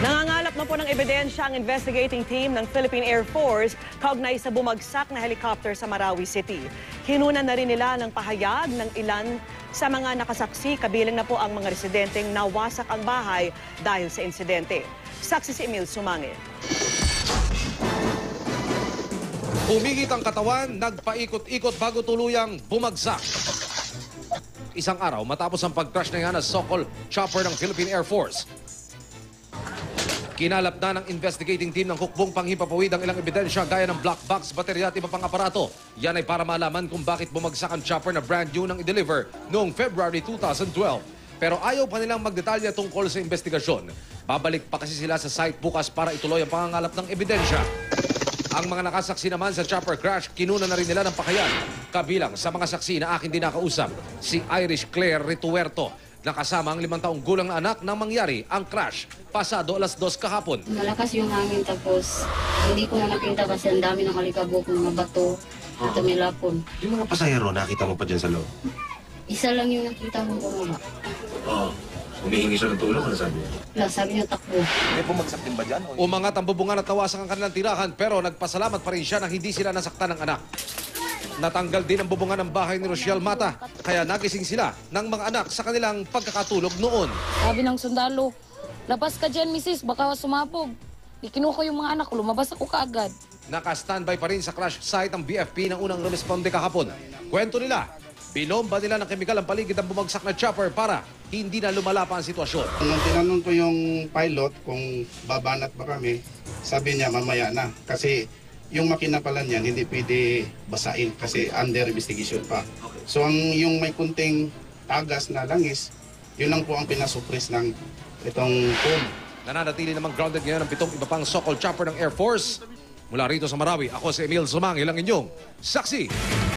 Nangangalap na po ng ebidensya ang investigating team ng Philippine Air Force kaugnay sa bumagsak na helicopter sa Marawi City. Hinunan na rin nila ng pahayag ng ilan sa mga nakasaksi, kabilang na po ang mga residenteng nawasak ang bahay dahil sa insidente. Saksi si Emil Sumangil. Humigit ang katawan, nagpaikot-ikot bago tuluyang bumagsak. Isang araw matapos ang pag-crash na yan sa Sokol chopper ng Philippine Air Force. Kinalap na ng investigating team ng hukbong panghimpapawid ang ilang ebidensya gaya ng black box, baterya at iba pang aparato. Yan ay para malaman kung bakit bumagsak ang chopper na brand new nang i-deliver noong February 2012. Pero ayaw pa nilang magdetalya tungkol sa investigasyon. Babalik pa kasi sila sa site bukas para ituloy ang pangangalap ng ebidensya. Ang mga nakasaksi naman sa chopper crash, kinuna na rin nila ng pakayan. Kabilang sa mga saksi na akin din nakausap, si Irish Claire Rituerto, nakasama ang 5 taong gulang na anak nang mangyari ang crash pasado alas 2 kahapon. Malakas yung hangin tapos hindi ko na nakita kasi ang dami ng alikabok, mga bato at tumilapon. Yung mga pasahero, nakita mo pa dyan sa loob? Isa lang yung nakita ko bumaba. Oo. Humihingi siya ng tulong, ano sabi niya? Wala, sabi niya takbo. May bumagsak din ba dyan? Umangat ang bubungan at tawasan ang kanilang tirahan pero nagpasalamat pa rin siya na hindi sila nasaktan ng anak. Natanggal din ang bubungan ng bahay ni Rochelle Mata kaya nagising sila ng mga anak sa kanilang pagkakatulog noon. Sabi ng sundalo, labas ka dyan, misis, baka sumabog. Ikinuha ko yung mga anak ko, lumabas ako kaagad. Naka-standby pa rin sa crash site ang BFP ng unang rumesponde kahapon. Kwento nila, binomba nila ng kemikal ang paligid ng bumagsak na chopper para hindi na lumala pa ang sitwasyon. Nung tinanong ko yung pilot kung babanat ba kami, sabi niya mamaya na. Kasi yung makina pala niyan hindi pwede basain kasi under investigation pa. So yung may kunting tagas na langis, yun lang po ang pinasuppress ng itong foam. Nananatili namang grounded ngayon ang 7 iba pang Sokol chopper ng Air Force. Mula rito sa Marawi, ako si Emil Sumangil, ang inyong saksi.